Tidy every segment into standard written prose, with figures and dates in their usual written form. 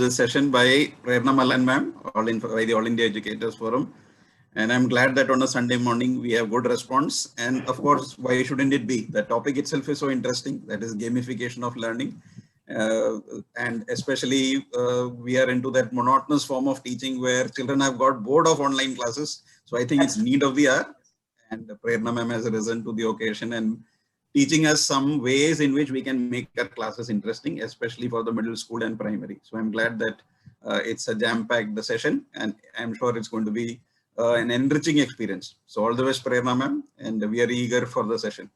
this session by Prerna Malan ma'am, by the All India Educators Forum. And I'm glad that on a Sunday morning we have good response. And of course, why shouldn't it be? The topic itself is so interesting. That is gamification of learning. And especially we are into that monotonous form of teaching where children have got bored of online classes. So I think it's need of the hour. And Prerna ma'am has risen to the occasion and teaching us some ways in which we can make our classes interesting, especially for the middle school and primary. So I'm glad that it's a jam-packed session, and I'm sure it's going to be an enriching experience. So all the best, Prerna ma'am, and we are eager for the session.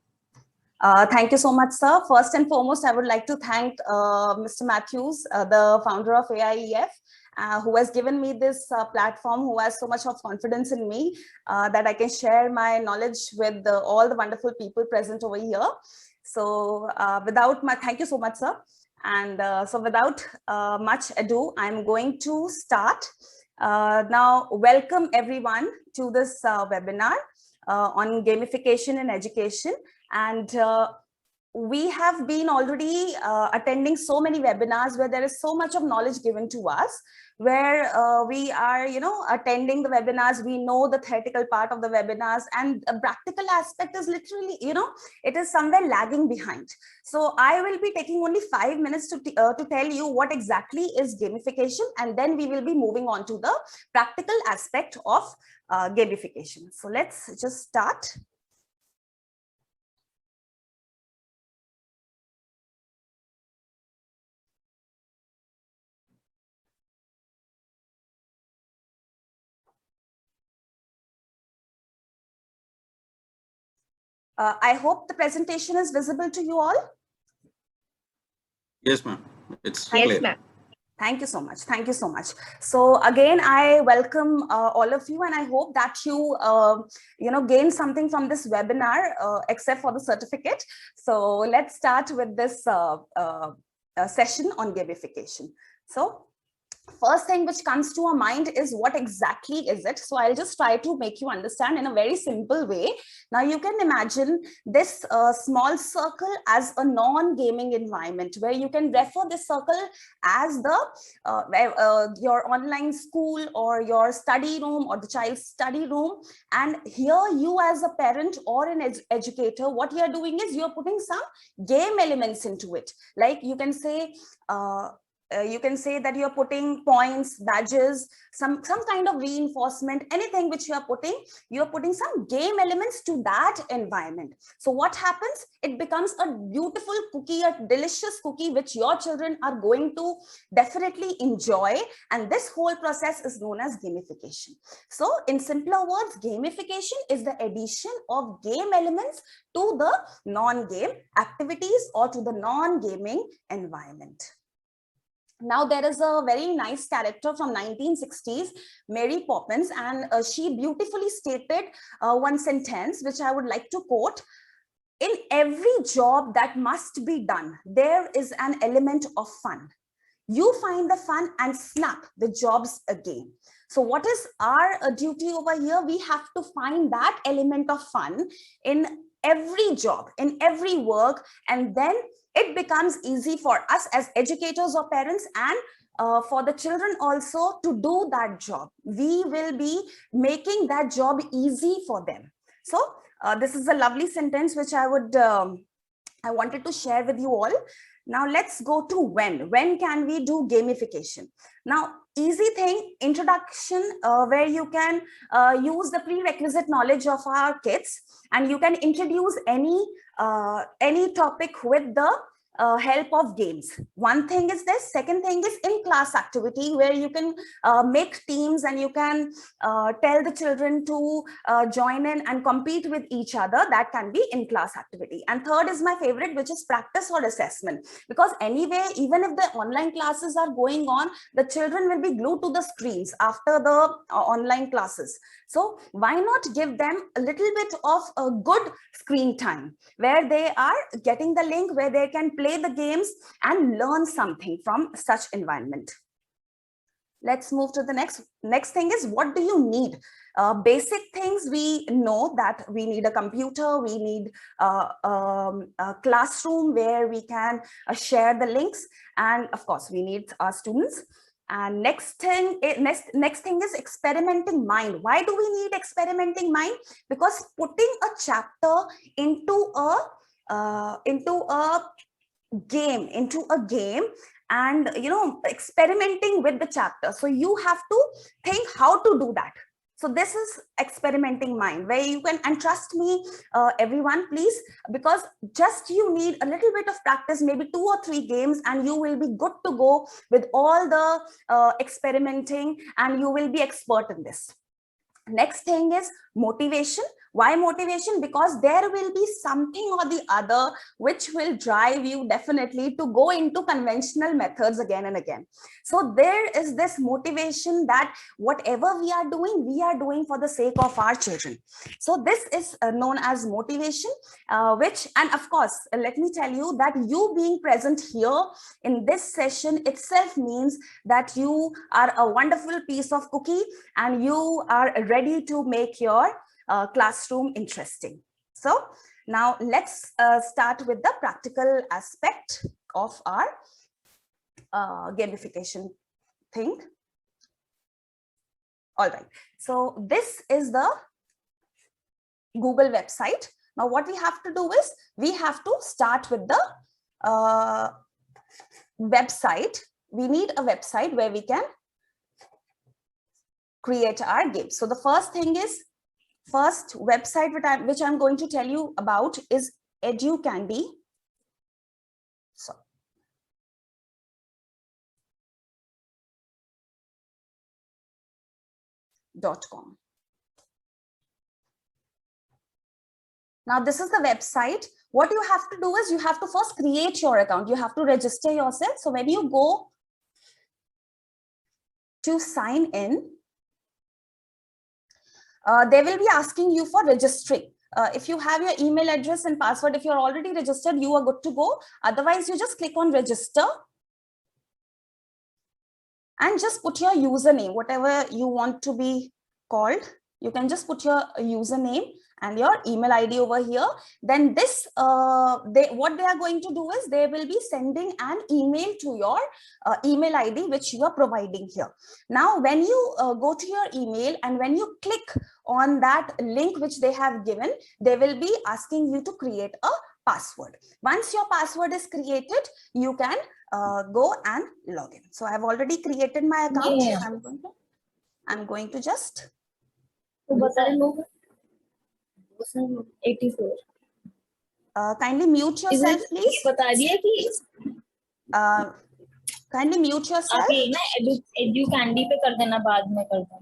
Thank you so much, sir. First and foremost, I would like to thank Mr. Matthews, the founder of AIEF, who has given me this platform, who has so much of confidence in me that I can share my knowledge with all the wonderful people present over here. So thank you so much, sir. And so without much ado, I'm going to start. Now, welcome everyone to this webinar on gamification in education. And we have been already attending so many webinars where there is so much of knowledge given to us, where we are, attending the webinars, we know the theoretical part of the webinars, and a practical aspect is literally, it is somewhere lagging behind. So I will be taking only 5 minutes to tell you what exactly is gamification, and then we will be moving on to the practical aspect of gamification. So let's just start. I hope the presentation is visible to you all. Yes, ma'am. It's clear. Yes, ma'am. Thank you so much. Thank you so much. So again, I welcome all of you, and I hope that you, gain something from this webinar, except for the certificate. So let's start with this session on gamification. So first thing which comes to our mind is what exactly is it? So I'll just try to make you understand in a very simple way. Now you can imagine this small circle as a non-gaming environment, where you can refer this circle as the your online school or your study room or the child's study room. And here you as a parent or an educator, what you're doing is you're putting some game elements into it. Like you can say, that you're putting points, badges, some kind of reinforcement, anything which you're putting some game elements to that environment. So what happens? It becomes a beautiful cookie, a delicious cookie, which your children are going to definitely enjoy. And this whole process is known as gamification. So in simpler words, gamification is the addition of game elements to the non-game activities or to the non-gaming environment. Now, there is a very nice character from 1960s, Mary Poppins, and she beautifully stated one sentence, which I would like to quote. In every job that must be done, there is an element of fun. You find the fun and snap, the job's again. So what is our duty over here? We have to find that element of fun in every job, in every work, and then it becomes easy for us as educators or parents, and for the children also, to do that job. We will be making that job easy for them. So this is a lovely sentence which I wanted to share with you all. Now let's go to when can we do gamification? Now, easy thing, introduction, where you can use the prerequisite knowledge of our kids, and you can introduce any topic with the help of games. One thing is this. Second thing is in-class activity, where you can make teams and you can tell the children to join in and compete with each other. That can be in-class activity. And third is my favorite, which is practice or assessment. Because anyway, even if the online classes are going on, the children will be glued to the screens after the online classes. So why not give them a little bit of a good screen time, where they are getting the link, where they can play the games and learn something from such environment. Let's move to the next thing is, what do you need? Basic things, we know that we need a computer, we need a classroom where we can share the links, and of course we need our students. And next thing is experimenting mind. Why do we need experimenting mind? Because putting a chapter into a game, and experimenting with the chapter, so you have to think how to do that. So this is experimenting mind, where you can, and trust me, everyone, please, because just you need a little bit of practice, maybe 2 or 3 games, and you will be good to go with all the experimenting, and you will be expert in this. Next thing is motivation. Why motivation? Because there will be something or the other which will drive you definitely to go into conventional methods again and again. So there is this motivation that whatever we are doing for the sake of our children. So this is known as motivation, which, and of course, let me tell you that you being present here in this session itself means that you are a wonderful piece of cookie, and you are ready to make your classroom interesting. So now let's start with the practical aspect of our gamification thing. All right, so this is the Google website. Now what we have to do is we have to start with the website. We need a website where we can create our games. So the first website which I'm going to tell you about is Educandy. So .com. Now this is the website. What you have to do is you have to first create your account. You have to register yourself. So when you go to sign in, they will be asking you for registering. If you have your email address and password, if you're already registered, you are good to go. Otherwise, you just click on register and just put your username, whatever you want to be called. You can just put your username and your email ID over here. Then this, what they are going to do is they will be sending an email to your email ID, which you are providing here. Now, when you go to your email and when you click on that link which they have given, they will be asking you to create a password. Once your password is created, you can go and log in. So I've already created my account. Yeah. I'm going to just 84. Kindly mute yourself, please. बता दिया कि Kindly mute yourself. आप ये ना Educandy पे कर देना, बाद में कर दूँ.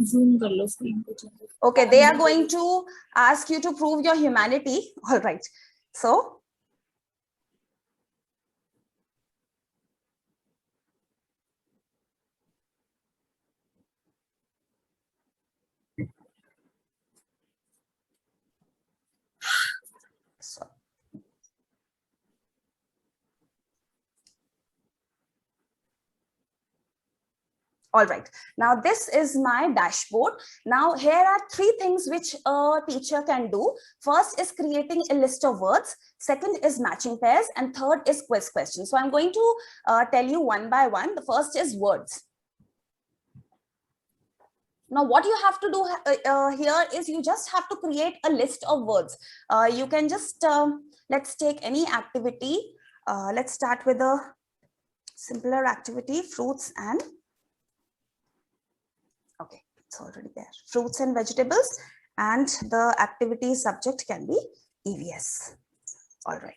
Zoom कर लो screen को. Okay, they are going to ask you to prove your humanity. All right. So all right, now this is my dashboard. Now here are 3 things which a teacher can do. First is creating a list of words. Second is matching pairs, and third is quiz questions. So I'm going to tell you one by one. The first is words. Now what you have to do here is you just have to create a list of words. You can just, let's take any activity. Let's start with a simpler activity, fruits and, okay, it's already there. Fruits and vegetables, and the activity subject can be EVS. All right.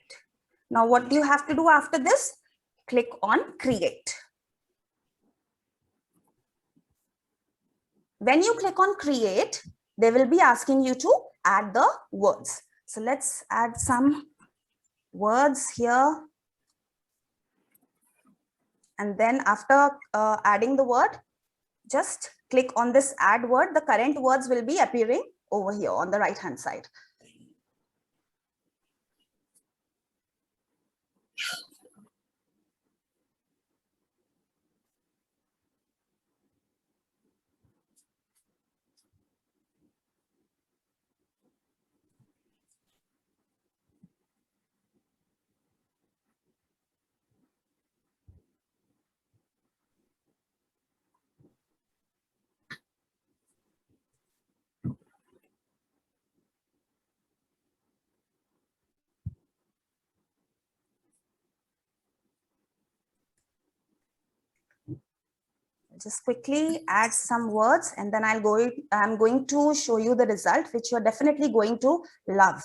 Now what do you have to do after this? Click on create. When you click on create, they will be asking you to add the words. So let's add some words here. And then after adding the word, just click on this add word. The current words will be appearing over here on the right hand side. just quickly add some words and then I'm going to show you the result, which you're definitely going to love.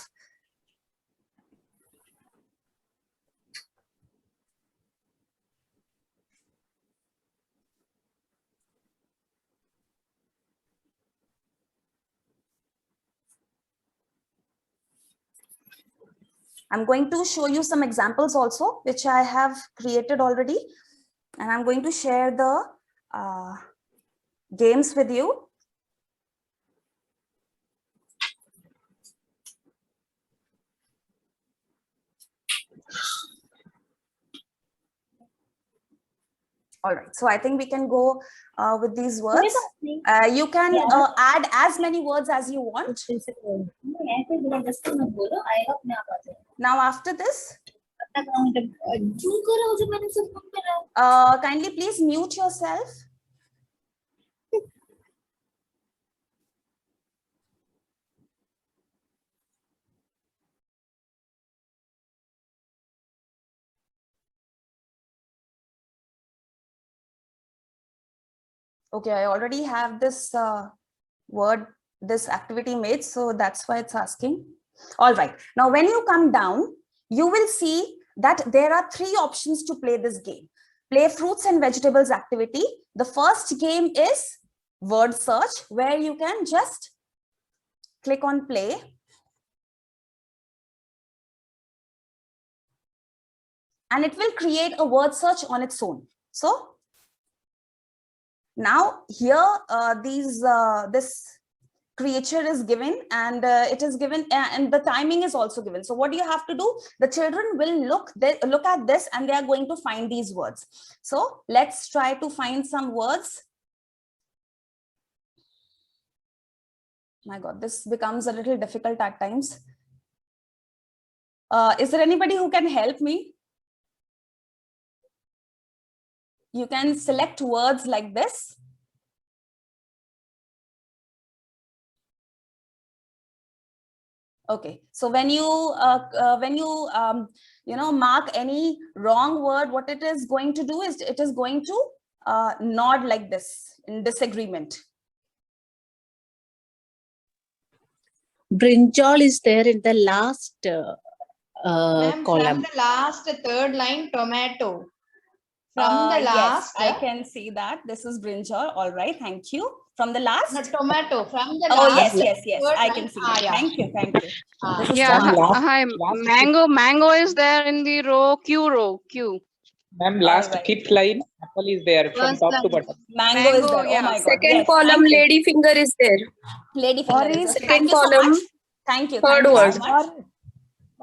I'm going to show you some examples also, which I have created already. And I'm going to share the games with you. All right, so I think we can go with these words. You can add as many words as you want. Now after this, kindly please mute yourself. Okay, I already have this this activity made, so that's why it's asking. All right, now when you come down, you will see that there are 3 options to play this game. Play fruits and vegetables activity. The first game is word search, where you can just click on play. And it will create a word search on its own. So now here this creature is given, and it is given, and the timing is also given. So what do you have to do? The children will look at this and they are going to find these words. So let's try to find some words. My God, this becomes a little difficult at times. Is there anybody who can help me? You can select words like this. Okay, so when you mark any wrong word, what it is going to do is it is going to nod like this in disagreement. Brinjal is there in the last Ma'am, column. from the last 3rd line, tomato. From the last, yes, I can see that. This is brinjal. All right, thank you. From the last? No, tomato. From the oh, last. yes, I line, can see that. yeah. Thank you. This is Yeah, tomato. hi. Mango is there in the row Q. Ma'am, last Alright. 5th line, apple is there from First top to line. bottom. Mango is there. yeah. Oh my God. Second Yes, column, thank you. lady finger is there. Lady finger is there. Second Thank you so column, much. Thank you. third Thank you word. so much.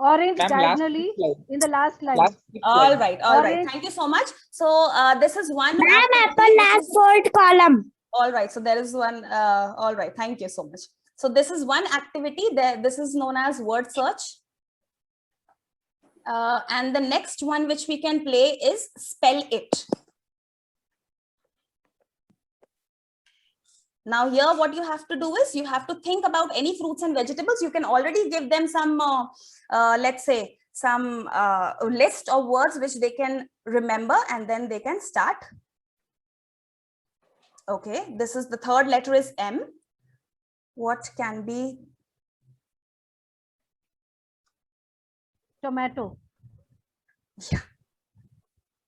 Orange Ma'am, last diagonally 5th line. in the last line. Last 5th All line. right. Orange. Thank you so much. So this is one. Ma'am, activity apple which last is- 4th column. All right. So there is one. All right. Thank you so much. So this is one activity. This is known as word search. And the next one which we can play is spell it. Now here what you have to do is you have to think about any fruits and vegetables. You can already give them some, let's say, some list of words which they can remember, and then they can start. Okay, this is the 3rd letter is M. What can be? Tomato. Yeah.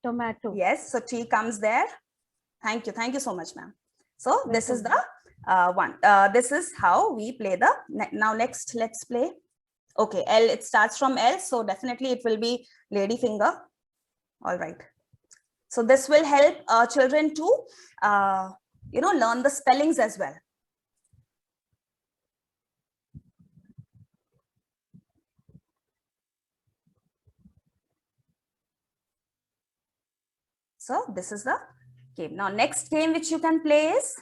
Tomato. Yes, so T comes there. Thank you so much, ma'am. So this is the one. This is how we play the, now next let's play. Okay, L, it starts from L, so definitely it will be lady finger. All right. So this will help children to, learn the spellings as well. So this is the game. Now next game which you can play is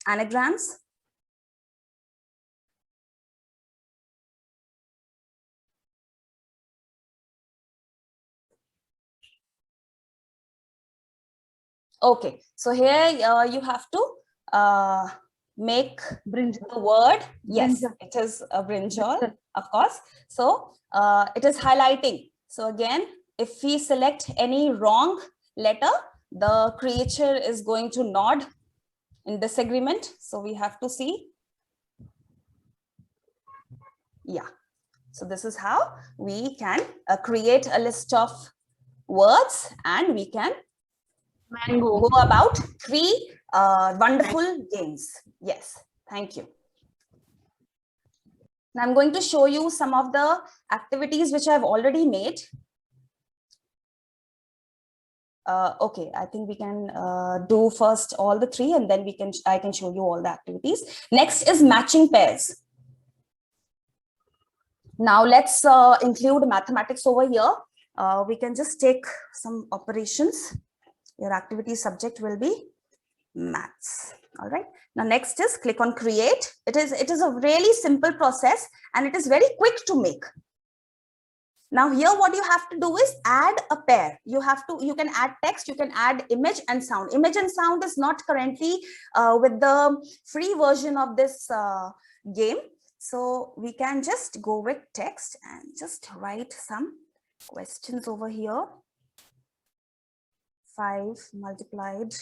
anagrams. Okay, so here you have to make Brinjal. the word. Yes, Brinjal. it is a brinjal, of course. So it is highlighting. So again, if we select any wrong letter, the creature is going to nod in disagreement. So we have to see. Yeah. So this is how we can create a list of words, and we can go about 3 wonderful games. Yes, thank you. Now I'm going to show you some of the activities which I've already made. Okay, I think we can do first all the 3, and then I can show you all the activities. Next is matching pairs. Now let's include mathematics over here. We can just take some operations. Your activity subject will be maths. All right. Now next is click on create. It is a really simple process, and it is very quick to make. Now here what you have to do is add a pair. You can add text, you can add image and sound. Image and sound is not currently with the free version of this game. So we can just go with text and just write some questions over here. 5 multiplied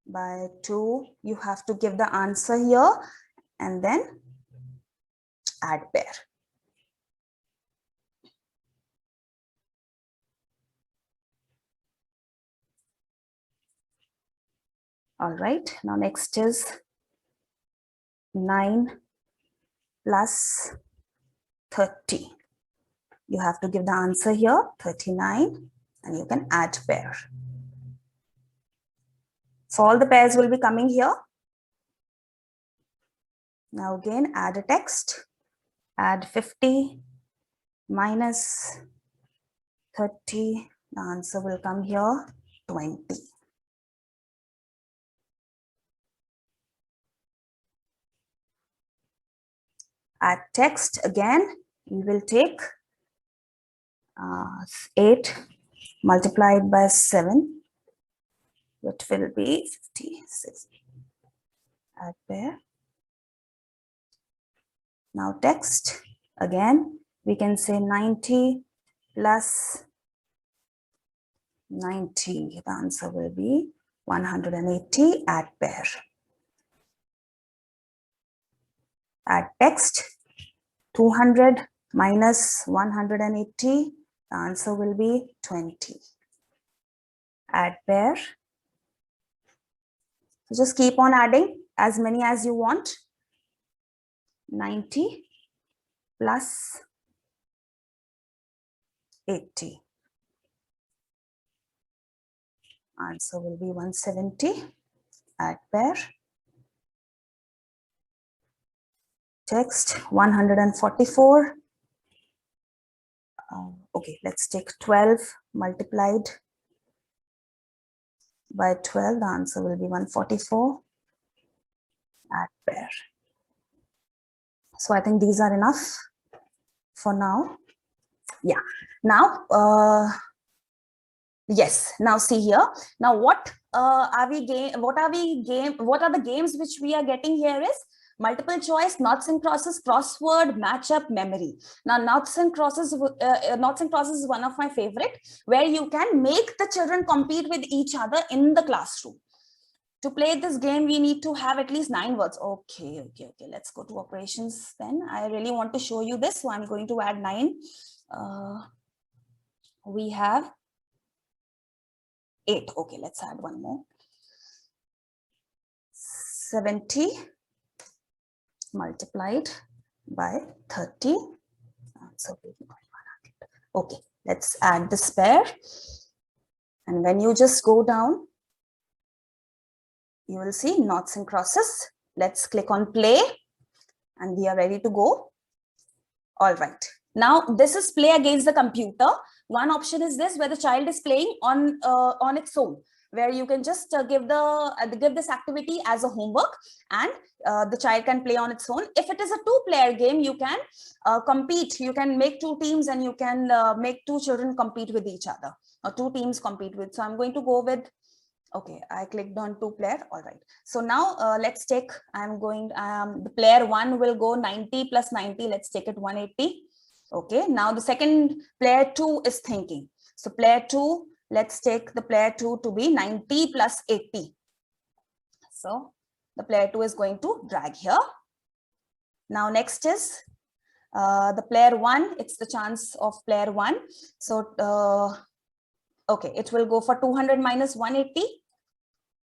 by 2. You have to give the answer here and then add pair. All right, now next is 9 plus 30. You have to give the answer here, 39, and you can add pair. So all the pairs will be coming here. Now again, add a text, add 50 minus 30, the answer will come here, 20. Add text again, we will take 8 multiplied by 7, which will be 56. Add pair. Now text, again, we can say 90 plus 90. The answer will be 180, add pair. Add text, 200 minus 180, the answer will be 20. Add pair. So just keep on adding as many as you want. 90 plus 80. Answer will be 170. Add pair. Text 144. Okay, let's take 12 multiplied by 12. The answer will be 144. Add pair. So I think these are enough for now. Yeah. Now, yes. Now see here. Now what are the games which we are getting here is multiple choice, noughts and crosses, crossword, matchup, memory. Now noughts and crosses is one of my favorite, where you can make the children compete with each other in the classroom. To play this game, we need to have at least 9 words. Okay. Let's go to operations then. I really want to show you this, so I'm going to add 9. We have 8. Okay, let's add one more. 70 multiplied by 30. So okay, let's add this pair. And when you just go down, you will see noughts and crosses. Let's click on play and we are ready to go. All right. Now this is play against the computer. One option is this, where the child is playing on its own, where you can just give this activity as a homework, and the child can play on its own. If it is a 2-player game, you can compete. You can make 2 teams and you can make 2 children compete with each other, or 2 teams compete with. So I'm going to go with, okay, I clicked on 2-player. All right. So now let's take, the player 1 will go 90 plus 90. Let's take it 180. Okay, now the second player 2 is thinking. So player 2, let's take the player 2 to be 90 plus 80. So the player 2 is going to drag here. Now next is the player 1, it's the chance of player 1. So okay, it will go for 200 minus 180,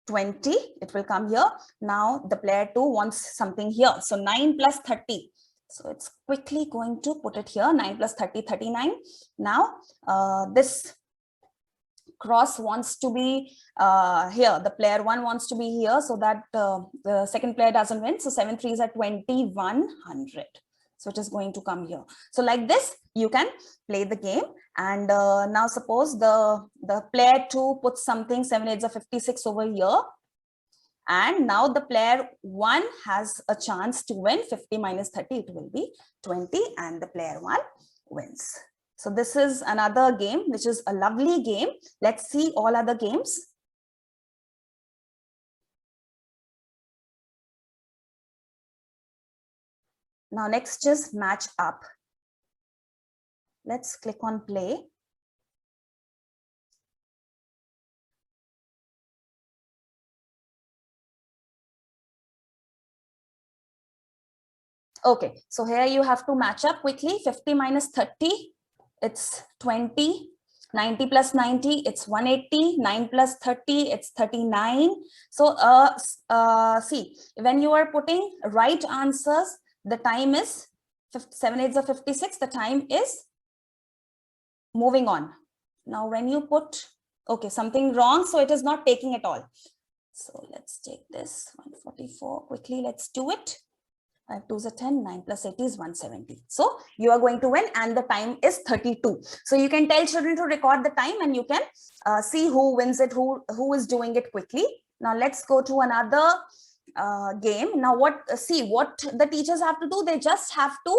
20, it will come here. Now the player 2 wants something here. So 9 plus 30. So it's quickly going to put it here, 9 plus 30, 39. Now this cross wants to be here. The player 1 wants to be here so that the second player doesn't win. So 7 3s are 2100. So it is going to come here. So like this, you can play the game. And now suppose the player 2 puts something 7 8s are 56 over here. And now the player 1 has a chance to win. 50 minus 30, it will be 20, and the player 1 wins. So this is another game, which is a lovely game. Let's see all other games. Now next is match up. Let's click on play. Okay, so here you have to match up quickly. 50 minus 30, it's 20. 90 plus 90, it's 180. 9 plus 30, it's 39. So see, when you are putting right answers, the time is 7 8s are 56. The time is moving on. Now when you put, okay, something wrong, so it is not taking at all. So let's take this 144 quickly. Let's do it. 5 2s are 10, 9 plus 80 is 170. So you are going to win, and the time is 32. So you can tell children to record the time, and you can see who wins it, who is doing it quickly. Now let's go to another game. Now what the teachers have to do, they just have to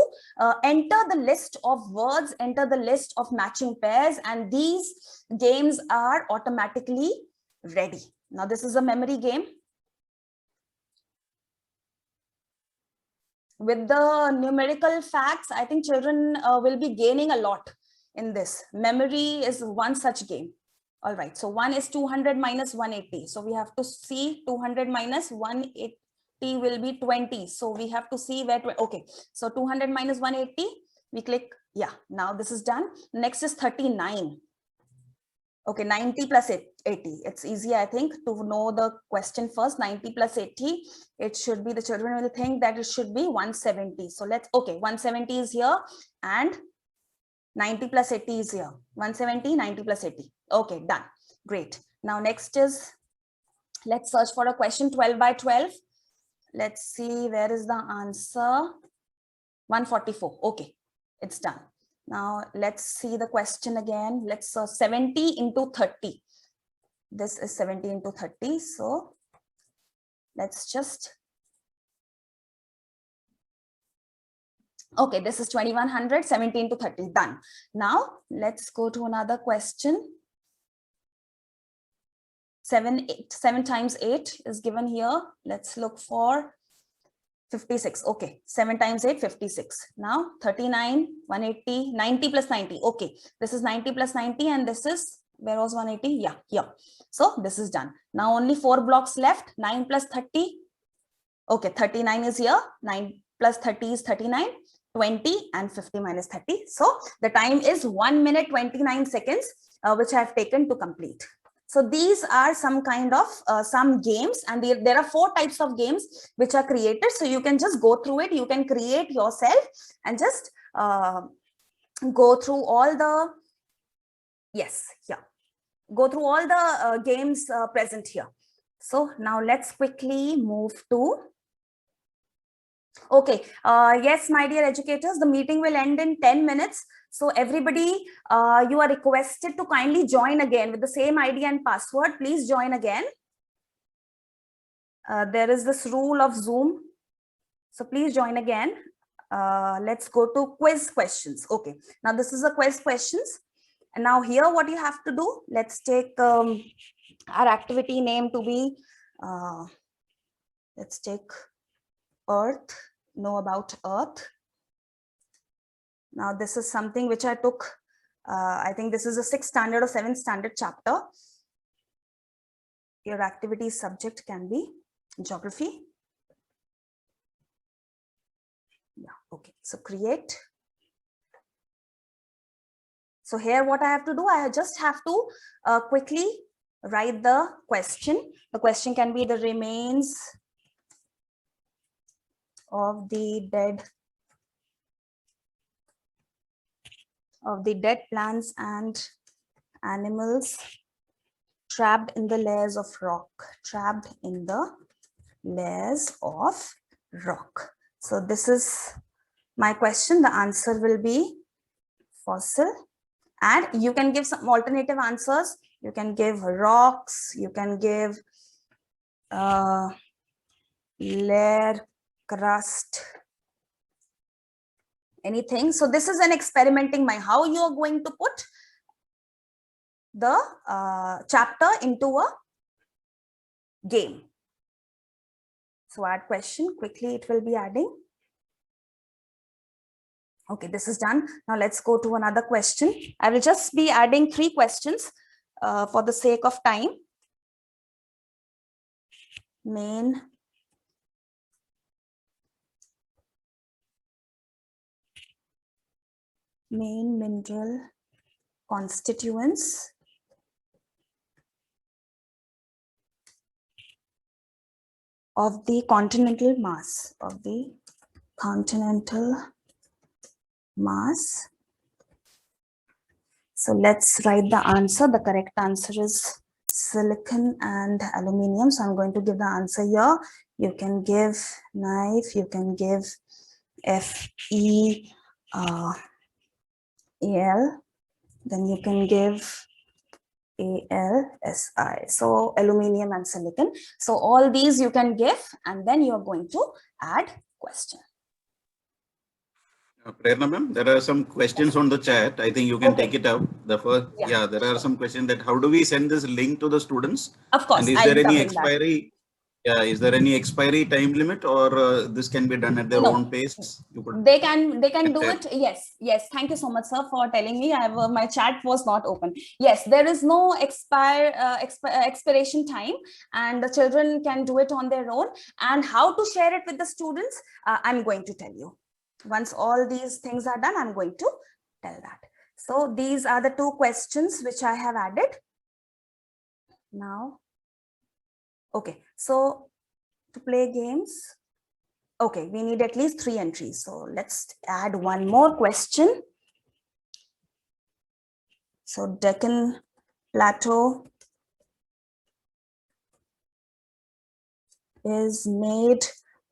enter the list of words, enter the list of matching pairs, and these games are automatically ready. Now this is a memory game. With the numerical facts, I think children will be gaining a lot in this. Memory is one such game. All right, so 1 is 200 minus 180. So we have to see 200 minus 180 will be 20. So we have to see where, okay. So 200 minus 180, we click, yeah, now this is done. Next is 39. Okay, 90 plus 80. It's easy, I think, to know the question first. 90 plus 80, it should be, the children will think that it should be 170. So let's, okay, 170 is here and 90 plus 80 is here. 170, 90 plus 80. Okay, done. Great. Now next is, let's search for a question 12 by 12. Let's see, where is the answer? 144. Okay, it's done. Now let's see the question again. Let's 70 into 30. This is 70 into 30. So let's just, okay, this is 2100, 70 into 30, done. Now let's go to another question. 7 times 8 is given here. Let's look for 56. Okay, 7 times 8, 56. Now 39, 180, 90 plus 90. Okay, this is 90 plus 90, and this is, where was 180? Yeah, here. So this is done. Now only 4 blocks left. 9 plus 30. Okay, 39 is here. 9 plus 30 is 39. 20 and 50 minus 30. So the time is 1 minute 29 seconds, which I have taken to complete. So these are some kind of some games, and there are 4 types of games which are created. So you can just go through it. You can create yourself and just go through all the, yes, yeah, go through all the games present here. So now let's quickly move to, okay, yes, my dear educators, the meeting will end in 10 minutes. So everybody, you are requested to kindly join again with the same ID and password. Please join again. There is this rule of Zoom. So please join again. Let's go to quiz questions. Okay, now this is a quiz questions. And now here what you have to do, let's take our activity name to be, let's take Earth, know about Earth. Now, this is something which I took, I think this is a 6th standard or 7th standard chapter. Your activity subject can be geography. Yeah, okay, so create. So here what I have to do, I just have to quickly write the question. The question can be the remains of the dead plants and animals trapped in the layers of rock, trapped in the layers of rock. So this is my question. The answer will be fossil, and you can give some alternative answers. You can give rocks, you can give layer, crust, anything. So this is an experimenting mind, how you are going to put the chapter into a game. So add question, quickly it will be adding. Okay, this is done. Now let's go to another question. I will just be adding 3 questions for the sake of time. Main mineral constituents of the continental mass, So let's write the answer. The correct answer is silicon and aluminium. So I'm going to give the answer here. You can give knife, you can give FeAl, then you can give AlSi. So aluminium and silicon. So all these you can give, and then you're going to add question. Prerna ma'am, there are some questions on the chat. I think you can take it up. The first, yeah, there are some questions that how do we send this link to the students? Of course, and is there any expiry? Yeah, is there any expiry time limit, or this can be done at their own pace? They can do it. Yes. Thank you so much, sir, for telling me. I have my chat was not open. Yes, there is no expiration time, and the children can do it on their own. And how to share it with the students, I'm going to tell you. Once all these things are done, I'm going to tell that. So these are the 2 questions which I have added. Now, okay, so to play games, okay, we need at least 3 entries. So let's add one more question. So Deccan Plateau is made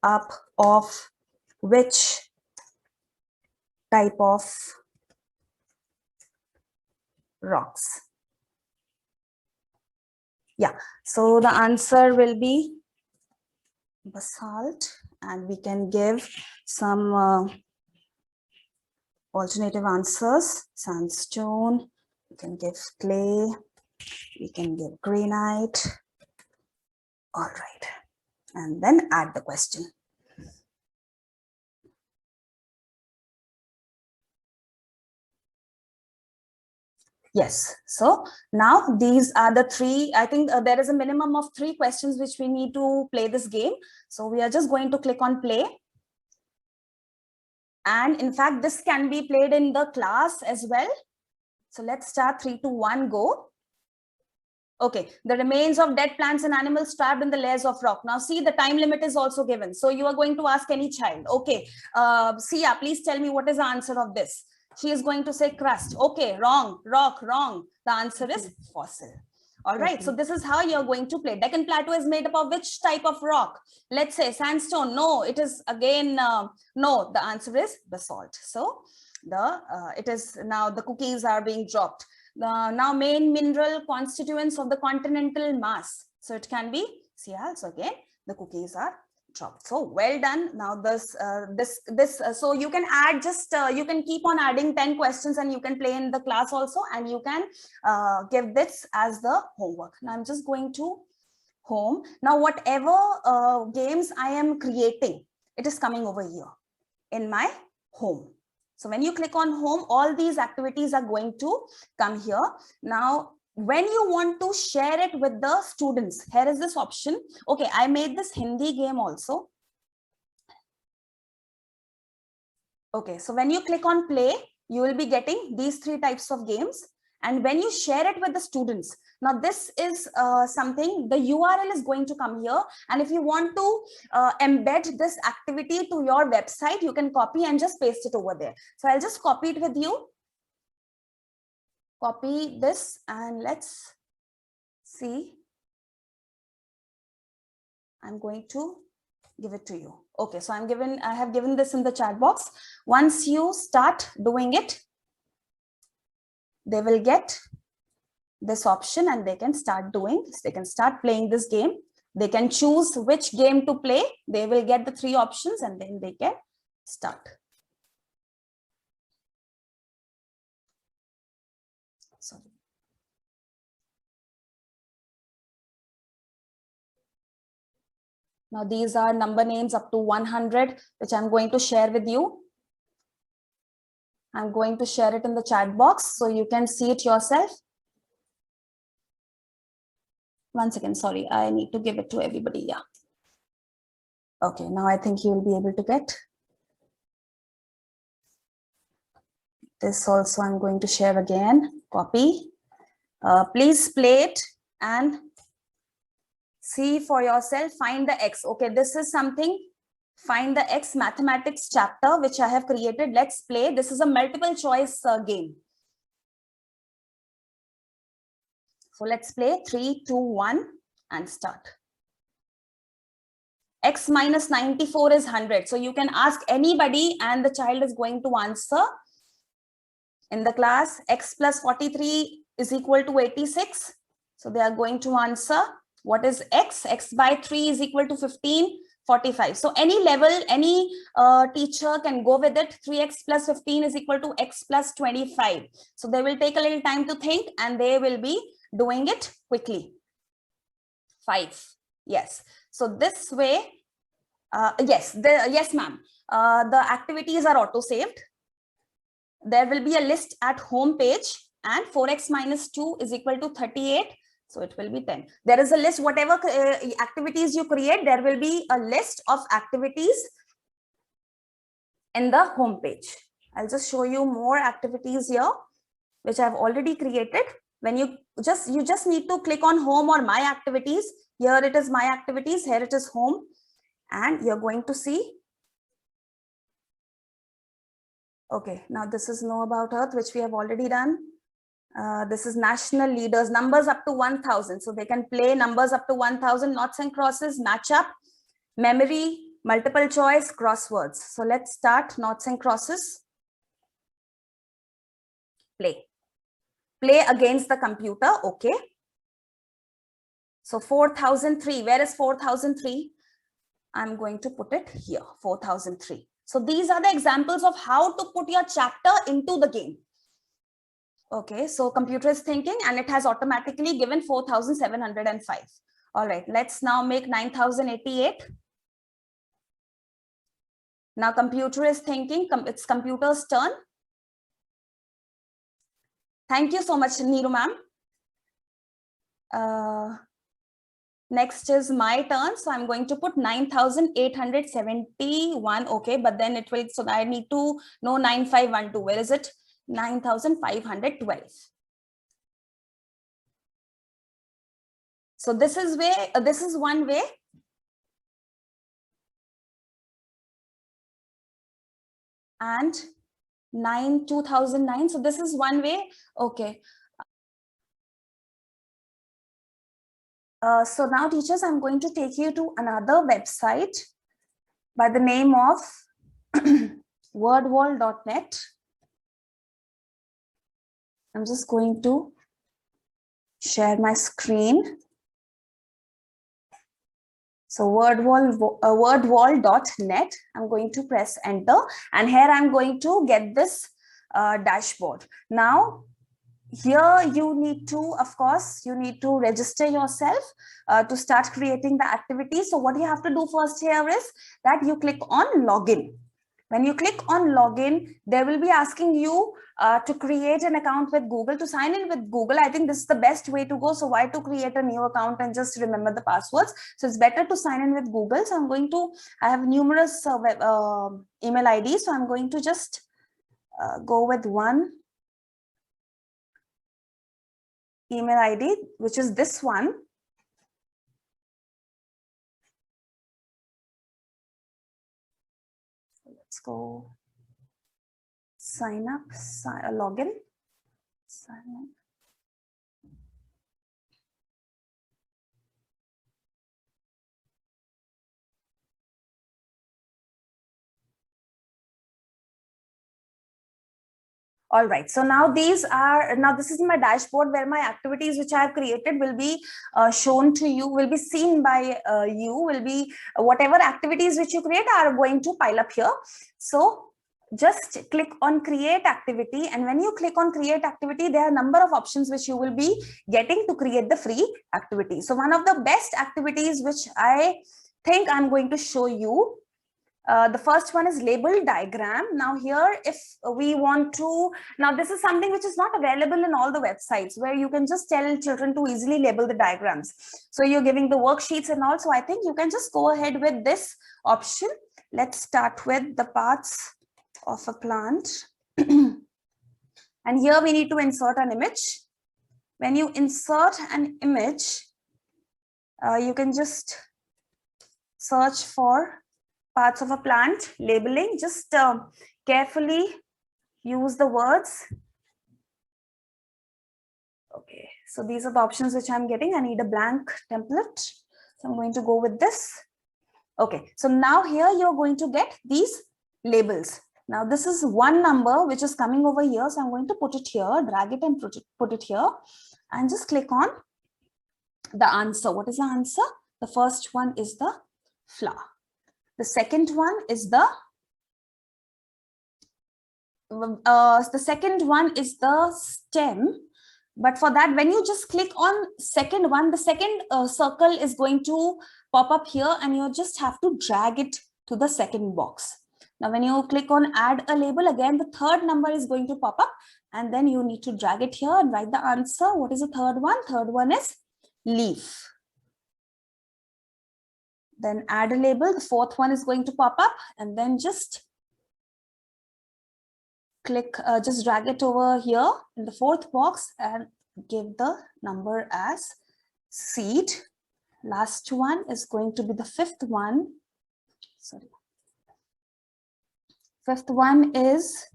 up of which type of rocks? Yeah, so the answer will be basalt, and we can give some alternative answers. Sandstone, we can give clay, we can give granite. All right, and then add the question. Yes, so now these are the 3, I think there is a minimum of 3 questions which we need to play this game. So we are just going to click on play. And in fact, this can be played in the class as well. So let's start 3, 2, 1, go. Okay, the remains of dead plants and animals trapped in the layers of rock. Now see, the time limit is also given. So you are going to ask any child. Okay, Sia, please tell me what is the answer of this. She is going to say crust. Okay, wrong. Rock, wrong. The answer is fossil. All right, so this is how you're going to play. Deccan Plateau is made up of which type of rock? Let's say sandstone. No, it is again, no, the answer is basalt. So it is now the cookies are being dropped. Now main mineral constituents of the continental mass. So it can be Sial. So again, the cookies are dropped. So well done. Now so you can add just you can keep on adding 10 questions, and you can play in the class also, and you can give this as the homework. Now I'm just going to home. Now whatever games I am creating, it is coming over here in my home. So when you click on home, all these activities are going to come here. Now, when you want to share it with the students, here is this option. Okay, I made this Hindi game also. Okay, so when you click on play, you will be getting these 3 types of games. And when you share it with the students, now this is something, the URL is going to come here. And if you want to embed this activity to your website, you can copy and just paste it over there. So I'll just copy it with you. Copy this and let's see. I'm going to give it to you. Okay, so I have given this in the chat box. Once you start doing it, they will get this option and they can start doing this. They can start playing this game. They can choose which game to play. They will get the 3 options and then they can start. Sorry. Now these are number names up to 100, which I'm going to share with you. I'm going to share it in the chat box so you can see it yourself. One second, sorry, I need to give it to everybody. Yeah. Okay, now I think you will be able to get this also. I'm going to share again, copy. Please play it and see for yourself, find the X. Okay, this is something, find the X mathematics chapter, which I have created. Let's play. This is a multiple choice game. So let's play 3, 2, 1 and start. X minus 94 is 100. So you can ask anybody and the child is going to answer in the class. X plus 43 is equal to 86. So they are going to answer. What is X? X by 3 is equal to 15. 45. So any level, any teacher can go with it. 3x plus 15 is equal to x plus 25. So they will take a little time to think and they will be doing it quickly. 5. Yes. So this way, yes, ma'am. The activities are auto-saved. There will be a list at home page and 4x minus 2 is equal to 38. So it will be 10. There is a list, whatever activities you create, there will be a list of activities in the home page. I'll just show you more activities here, which I've already created. When you just need to click on home or my activities. Here it is my activities, here it is home. And you're going to see. Okay, now this is Know About Earth, which we have already done. This is national leaders, numbers up to 1000. So they can play numbers up to 1000, noughts and crosses, match up, memory, multiple choice, crosswords. So let's start noughts and crosses. Play. Play against the computer. Okay. So 4003, where is 4003? I'm going to put it here, 4003. So these are the examples of how to put your chapter into the game. Okay, so computer is thinking and it has automatically given 4705. All right, let's now make 9088. Now computer is thinking, it's computer's turn. Thank you so much, Neeru ma'am. Next is my turn. So I'm going to put 9871. Okay, but then it will, so I need to know 9512. Where is it? 9512. So this is way, this is one way. And 2009. So this is one way. Okay. So now teachers, I'm going to take you to another website by the name of wordwall.net. I'm just going to share my screen. So wordwall.net, I'm going to press enter and here I'm going to get this dashboard. Now, here you need to, of course, you need to register yourself to start creating the activity. So what you have to do first here is that you click on login. When you click on login, they will be asking you to create an account with Google, to sign in with Google. I think this is the best way to go. So why to create a new account and just remember the passwords? So it's better to sign in with Google. So I have numerous email IDs. So I'm going to just go with one email ID, which is this one. Let's go sign up, login, sign in. All right, so now this is my dashboard where my activities which I have created will be shown to you, will be seen by whatever activities which you create are going to pile up here. So just click on create activity, and when you click on create activity, there are a number of options which you will be getting to create the free activity. So one of the best activities which I think I'm going to show you, the first one is label diagram. Now here, if we want to, now this is something which is not available in all the websites, where you can just tell children to easily label the diagrams. So you're giving the worksheets and all. So I think you can just go ahead with this option. Let's start with the parts of a plant. And here we need to insert an image. When you insert an image, you can just search for parts of a plant labeling. Just carefully use the words. Okay, so these are the options which I'm getting. I need a blank template, so I'm going to go with this. Okay, so now here you're going to get these labels. Now this is one number which is coming over here, so I'm going to put it here, drag it and put it here, and just click on the answer. What is the answer? The first one is the flower. The second one is the stem. But for that, when you just click on second one, the second circle is going to pop up here, and you just have to drag it to the second box. Now, when you click on add a label, again, the third number is going to pop up, and then you need to drag it here and write the answer. What is the third one? Third one is leaf. Then add a label. The fourth one is going to pop up, and then just click, just drag it over here in the fourth box and give the number as seed. Last one is going to be the fifth one. Sorry. Fifth one is,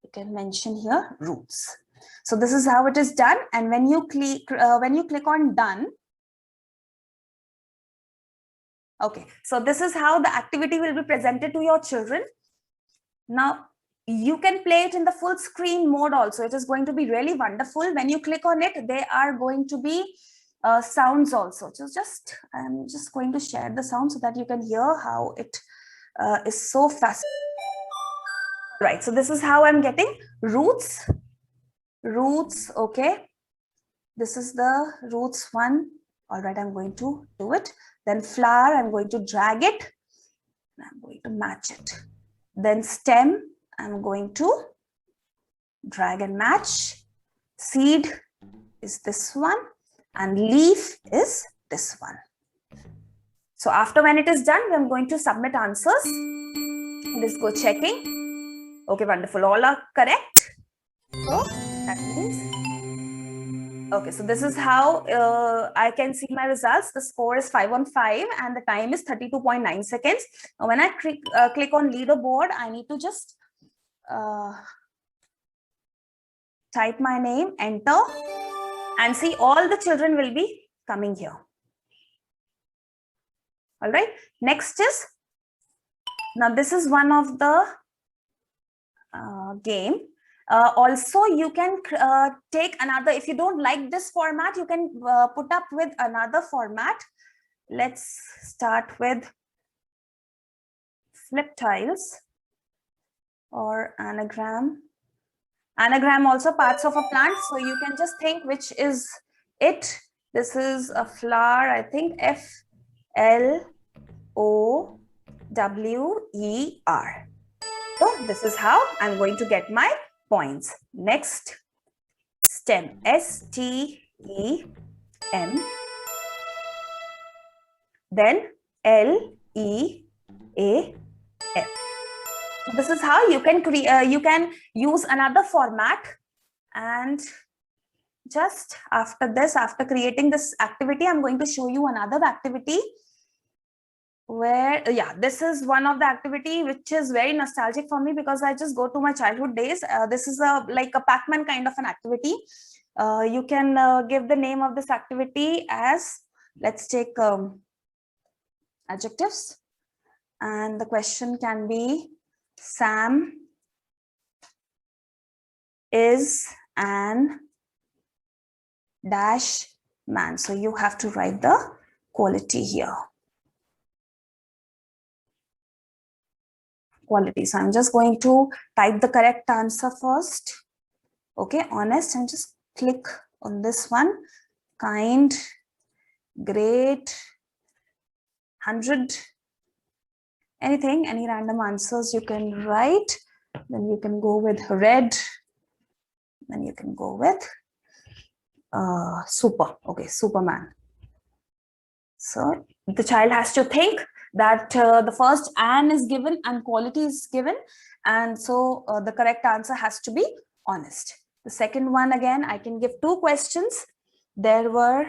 you can mention here, roots. So this is how it is done. And when you click on done, okay, so this is how the activity will be presented to your children. Now, you can play it in the full screen mode also. It is going to be really wonderful. When you click on it, there are going to be sounds also. So I'm just going to share the sound so that you can hear how it is so fascinating. Right, so this is how I'm getting roots. Roots, okay. This is the roots one. All right, I'm going to do it. Then flower, I'm going to drag it. I'm going to match it. Then stem, I'm going to drag and match. Seed is this one, and leaf is this one. So after when it is done, I'm going to submit answers. Let's go checking. Okay, wonderful. All are correct. So that means, okay, so this is how I can see my results. The score is 5 on 5 and the time is 32.9 seconds. Now, when I click on leaderboard, I need to just type my name, enter, and see all the children will be coming here. All right, next is, now this is one of the game. Also, you can take another, if you don't like this format, you can put up with another format. Let's start with flip tiles or anagram. Anagram also parts of a plant. So you can just think which is it. This is a flower, I think FLOWER. So this is how I'm going to get my points. Next, STEM, STEM, then LEAF. This is how you can use another format, and just after this, after creating this activity, I'm going to show you another activity where, yeah, this is one of the activity which is very nostalgic for me because I just go to my childhood days. This is like a Pac-Man kind of an activity. You can give the name of this activity as, let's take adjectives, and the question can be, Sam is an dash man. So you have to write the quality here. Quality. So I'm just going to type the correct answer first. Okay, honest, and just click on this one. Kind, great, 100, anything, any random answers you can write. Then you can go with red. Then you can go with super. Okay, Superman. So the child has to think that the first "an" is given and quality is given, and so the correct answer has to be honest. The second one, again, I can give two questions. There were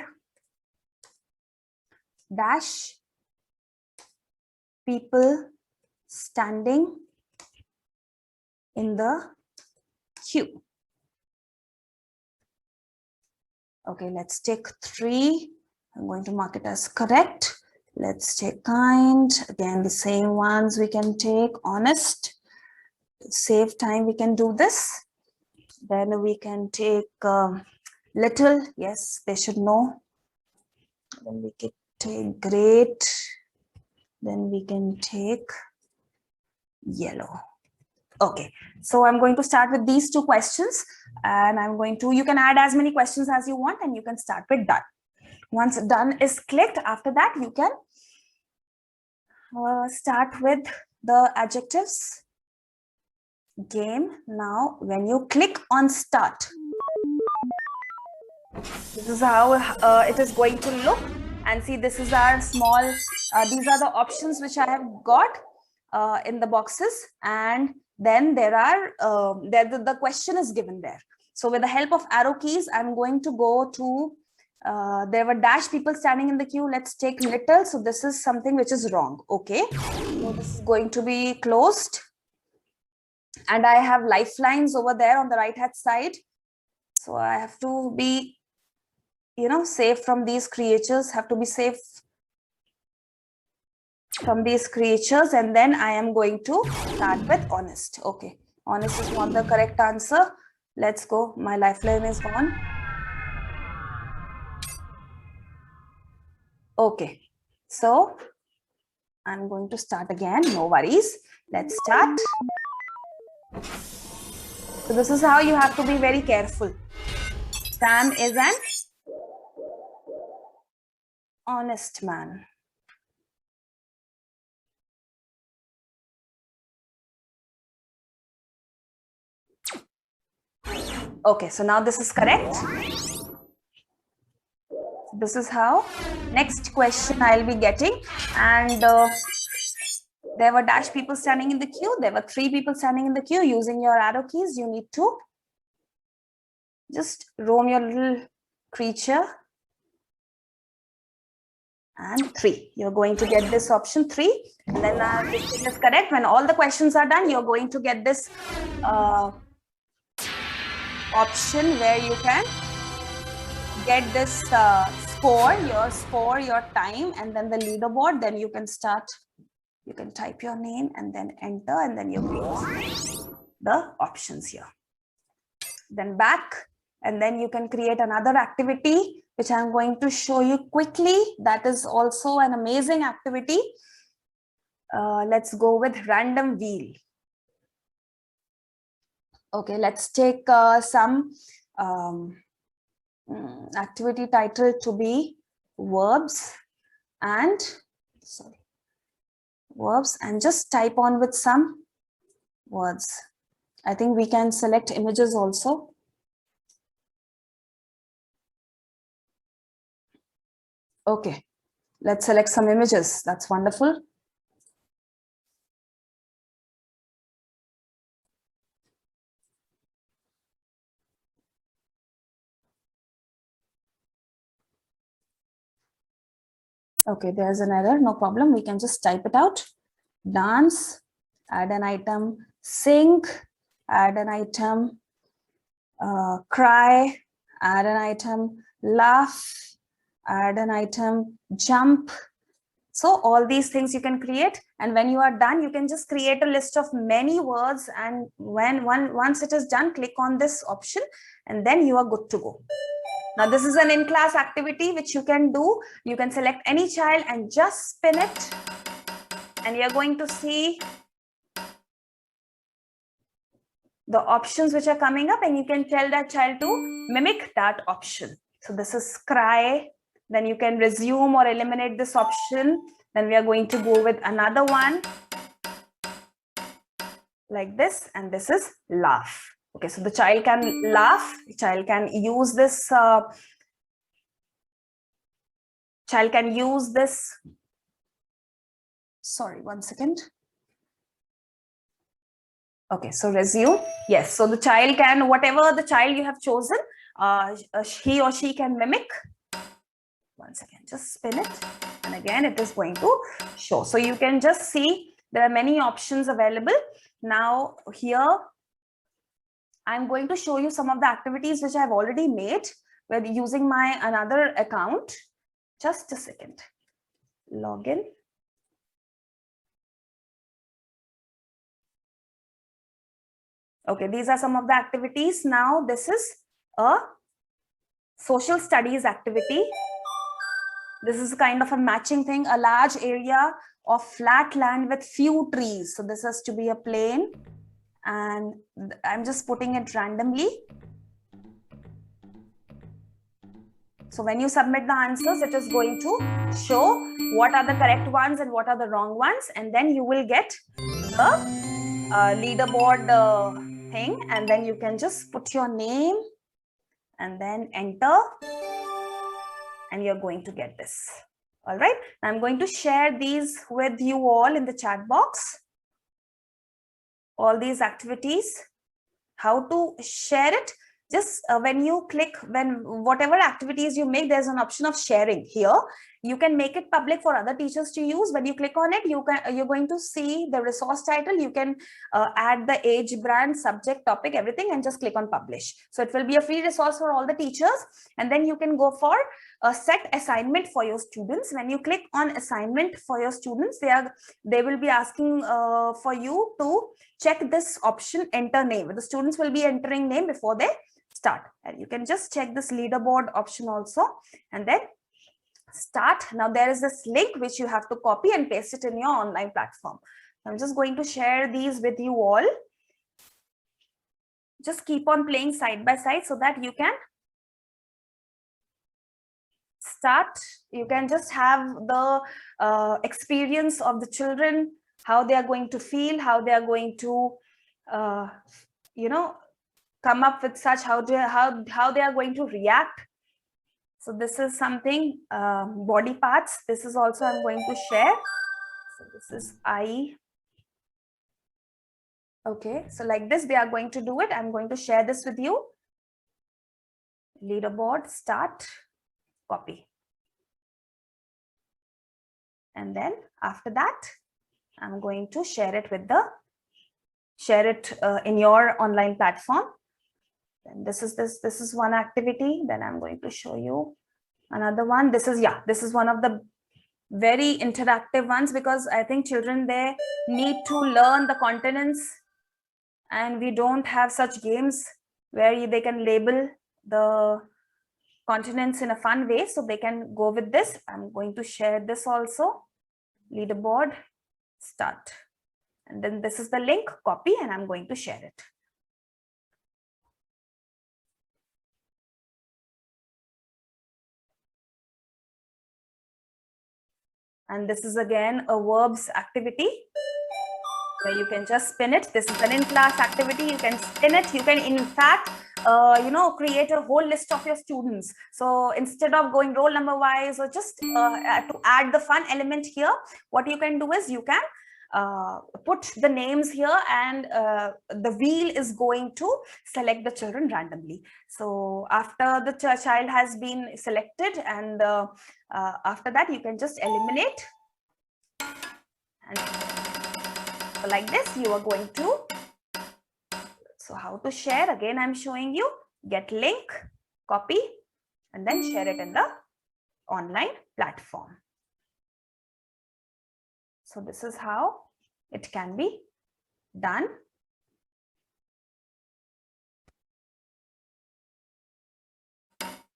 dash people standing in the queue. Okay, let's take 3. I'm going to mark it as correct. Let's take kind. Again, the same ones we can take. Honest. To save time, we can do this. Then we can take little. Yes, they should know. Then we can take great. Then we can take yellow. Okay, so I'm going to start with these 2 questions, and I'm going to, you can add as many questions as you want, and you can start with done. Once done is clicked, after that you can start with the adjectives game. Now, when you click on start, this is how it is going to look. And see, this is our small, these are the options which I have got in the boxes. And then there are, the question is given there. So with the help of arrow keys, I'm going to go to, there were dash people standing in the queue. Let's take little. So this is something which is wrong. Okay. So this is going to be closed. And I have lifelines over there on the right hand side. So I have to be, you know, safe from these creatures, have to be safe from these creatures. And then I am going to start with honest. Okay, honest is not the correct answer. Let's go. My lifeline is gone. Okay, so I'm going to start again. No worries. Let's start. So this is how you have to be very careful. Sam is an honest man. Okay, so now this is correct. This is how. Next question I'll be getting. And there were dash people standing in the queue. There were 3 people standing in the queue. Using your arrow keys, you need to just roam your little creature. And 3. You're going to get this option 3. And then this thing is correct. When all the questions are done, you're going to get this option where you can get this score, your time, and then the leaderboard. Then you can start, you can type your name and then enter, and then you create the options here. Then back, and then you can create another activity, which I'm going to show you quickly. That is also an amazing activity. Let's go with random wheel. Okay, let's take some activity title to be verbs and just type on with some words. I think we can select images also. Okay, let's select some images. That's wonderful. Okay, there's an error, no problem. We can just type it out. Dance, add an item, sing, add an item, cry, add an item, laugh, add an item, jump. So all these things you can create, and when you are done, you can just create a list of many words, and once it is done, click on this option and then you are good to go. Now this is an in-class activity which you can do. You can select any child and just spin it, and you're going to see the options which are coming up, and you can tell that child to mimic that option. So this is cry, then you can resume or eliminate this option. Then we are going to go with another one like this, and this is laugh. Okay, so the child can laugh, the child can use this, sorry, one second. Okay, so resume. Yes, so the child can, whatever the child you have chosen, he or she can mimic. One second, just spin it. And again, it is going to show. So you can just see there are many options available. Now here, I'm going to show you some of the activities which I've already made with using my another account. Just a second. Login. Okay, these are some of the activities. Now this is a social studies activity. This is kind of a matching thing, a large area of flat land with few trees. So this has to be a plain, and I'm just putting it randomly. So when you submit the answers, it is going to show what are the correct ones and what are the wrong ones, and then you will get the leaderboard thing, and then you can just put your name and then enter, and you're going to get this. All right, I'm going to share these with you all in the chat box. All these activities, how to share it. Just when you click, whatever activities you make, there's an option of sharing here. You can make it public for other teachers to use. When you click on it, you're going to see the resource title. You can add the age, brand, subject, topic, everything, and just click on publish. So it will be a free resource for all the teachers. And then you can go for a set assignment for your students. When you click on assignment for your students, they will be asking for you to check this option, enter name. The students will be entering name before they start, and you can just check this leaderboard option also, and then start. Now there is this link which you have to copy and paste it in your online platform. I'm just going to share these with you all. Just keep on playing side by side so that you can start. You can just have the experience of the children, how they are going to feel, how they are going to come up with such, how they are going to react. So this is something, body parts. This is also I'm going to share. So this is eye. Okay, so like this, they are going to do it. I'm going to share this with you. Leaderboard, start, copy. And then after that, I'm going to share it in your online platform. Then this is one activity. Then I'm going to show you another one. This is one of the very interactive ones, because I think children, they need to learn the continents, and we don't have such games where they can label the continents in a fun way. So they can go with this. I'm going to share this also. Leaderboard, start. And then this is the link, copy, and I'm going to share it. And this is again a verbs activity. where you can just spin it. This is an in-class activity. You can spin it. You can, in fact, create a whole list of your students. So instead of going roll number wise or just to add the fun element here, what you can do is you can put the names here, and the wheel is going to select the children randomly. So after the child has been selected, and after that you can just eliminate, and so like this you are going to. So how to share? Again, I'm showing you. Get link, copy, and then share it in the online platform. So this is how it can be done.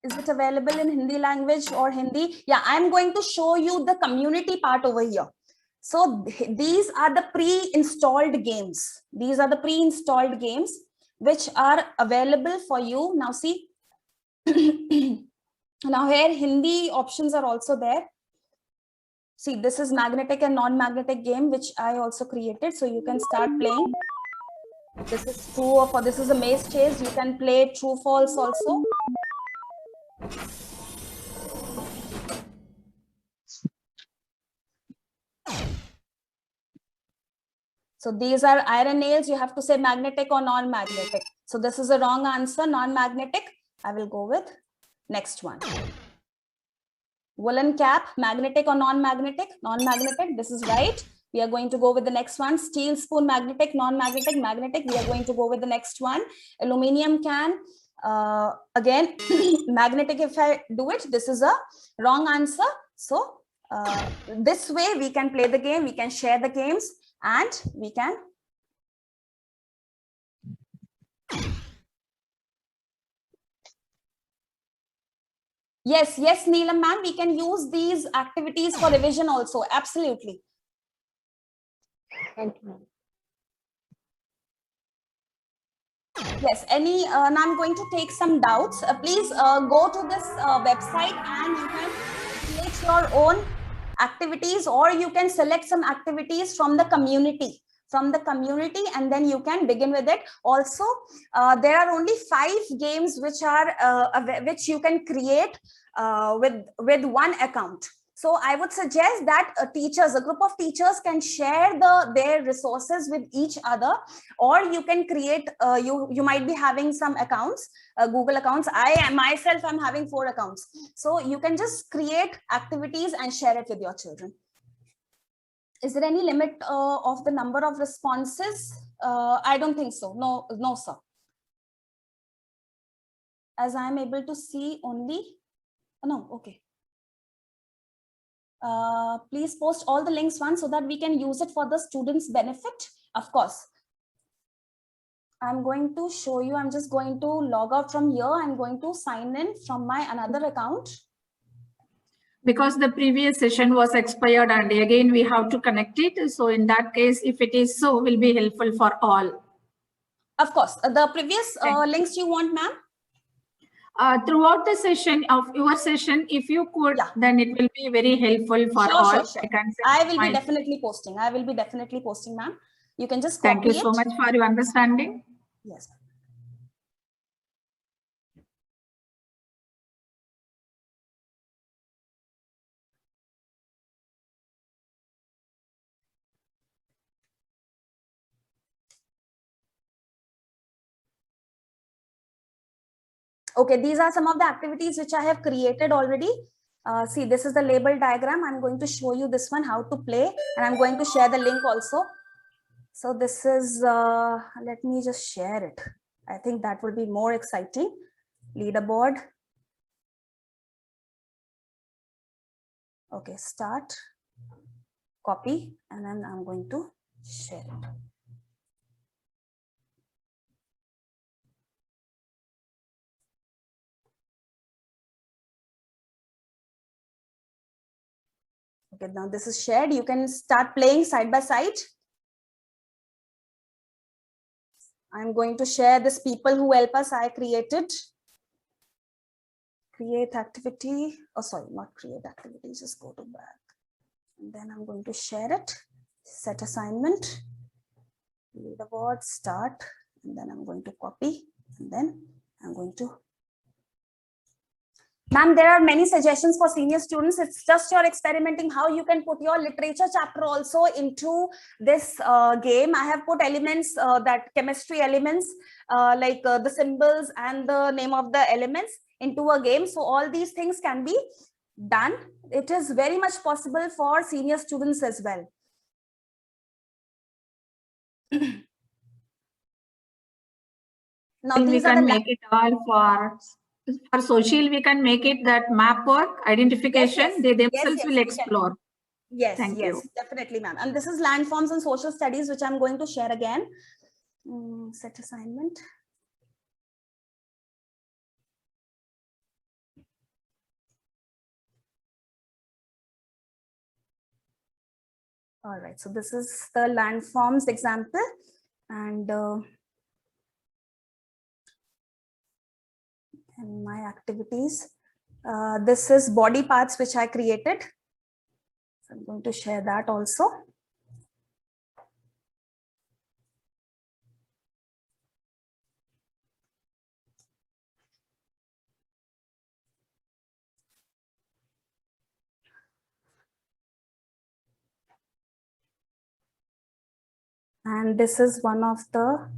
Is it available in Hindi language or Hindi? Yeah, I'm going to show you the community part over here. So these are the pre-installed games. These are the pre-installed games which are available for you. Now see, now here Hindi options are also there. See, this is magnetic and non-magnetic game, which I also created. So you can start playing. This is true or false. This is a maze chase. You can play true, false also. So these are iron nails. You have to say magnetic or non-magnetic. So this is a wrong answer, non-magnetic. I will go with next one. Woolen cap, magnetic or non-magnetic? Non-magnetic, this is right. We are going to go with the next one. Steel spoon, magnetic, non-magnetic, magnetic. We are going to go with the next one. Aluminium can, again, magnetic if I do it. This is a wrong answer. So this way we can play the game, we can share the games, and we can yes, Neelam ma'am, we can use these activities for revision also. Absolutely. Thank you. Yes, now I'm going to take some doubts. Please go to this website and you can create your own activities, or you can select some activities from the community. And then you can begin with it. Also, there are only 5 games which are which you can create with one account. So I would suggest that a group of teachers can share their resources with each other, or you can create, you might be having some accounts, Google accounts. Myself, I'm having 4 accounts. So you can just create activities and share it with your children. Is there any limit of the number of responses? I don't think so. No, sir. As I'm able to see only, no, okay. Please post all the links once so that we can use it for the students' benefit. Of course. I'm going to show you. I'm just going to log out from here. I'm going to sign in from my another account. Because the previous session was expired and again we have to connect it. So in that case, if it is so, will be helpful for all. Of course. The previous links you want, ma'am? Throughout the session of your session, if you could, then it will be very helpful for all. Sure. I will be definitely posting. Ma'am. You can just copy it. Thank you so much for your understanding. Yes. Okay, these are some of the activities which I have created already. See, this is the label diagram. I'm going to show you this one, how to play, and I'm going to share the link also. So this is, let me just share it. I think that will be more exciting. Leaderboard. Okay, start, copy, and then I'm going to share it. Okay, now this is shared. You can start playing side by side. I'm going to share this people who help us. I created. Create activity. Oh, sorry, not create activity. Just go to back. And then I'm going to share it. Set assignment. leaderboard start, and then I'm going to copy, and then I'm going to. Ma'am, there are many suggestions for senior students. It's just you're experimenting how you can put your literature chapter also into this game. I have put elements, that chemistry elements, like the symbols and the name of the elements into a game. So all these things can be done. It is very much possible for senior students as well. Now, We these are can the make it all for social, we can make it that map work, identification, yes. they Yes, themselves yes, will we can. explore. Yes, Thank yes, you. definitely, ma'am. And this is landforms and social studies, which I'm going to share again. Set assignment. All right, so this is the landforms example, and my activities. This is body parts which I created. So I'm going to share that also. And this is one of the,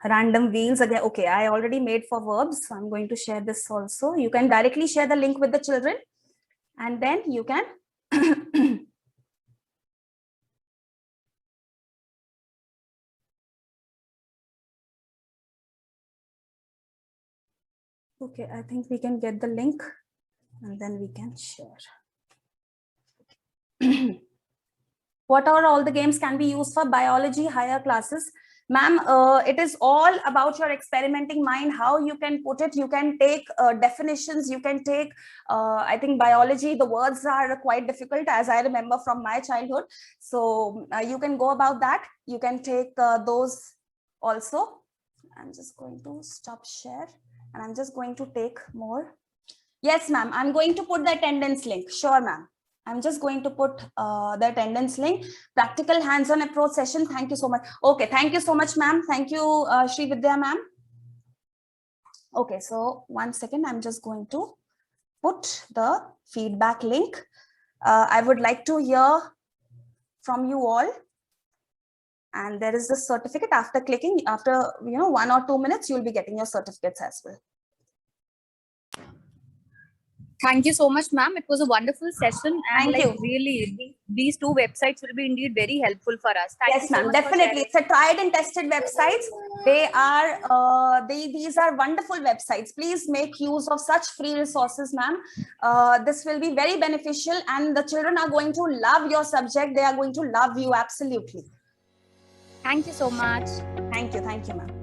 random wheels again. Okay, I already made for verbs, so I'm going to share this also. You can directly share the link with the children, and then you can okay, I think we can get the link, and then we can share. What are all the games can be used for biology higher classes? Ma'am, it is all about your experimenting mind, how you can put it. You can take definitions, you can take, I think biology, the words are quite difficult as I remember from my childhood. So you can go about that. You can take those also. I'm just going to stop share, and I'm just going to take more. Yes, ma'am, I'm going to put the attendance link. Sure, ma'am. I'm just going to put the attendance link. Practical hands-on approach session. Thank you so much. Okay, thank you so much, ma'am. Thank you, Sri Vidya, ma'am. Okay, so 1 second. I'm just going to put the feedback link. I would like to hear from you all. And there is the certificate. After clicking, after 1 or 2 minutes, you'll be getting your certificates as well. Thank you so much, ma'am. It was a wonderful session, and Thank you. Really, these two websites will be indeed very helpful for us. Thank Yes, you so ma'am, much for definitely. sharing. It's a tried and tested websites. They are these are wonderful websites. Please make use of such free resources, ma'am. This will be very beneficial, and the children are going to love your subject. They are going to love you absolutely. Thank you so much. Thank you, ma'am.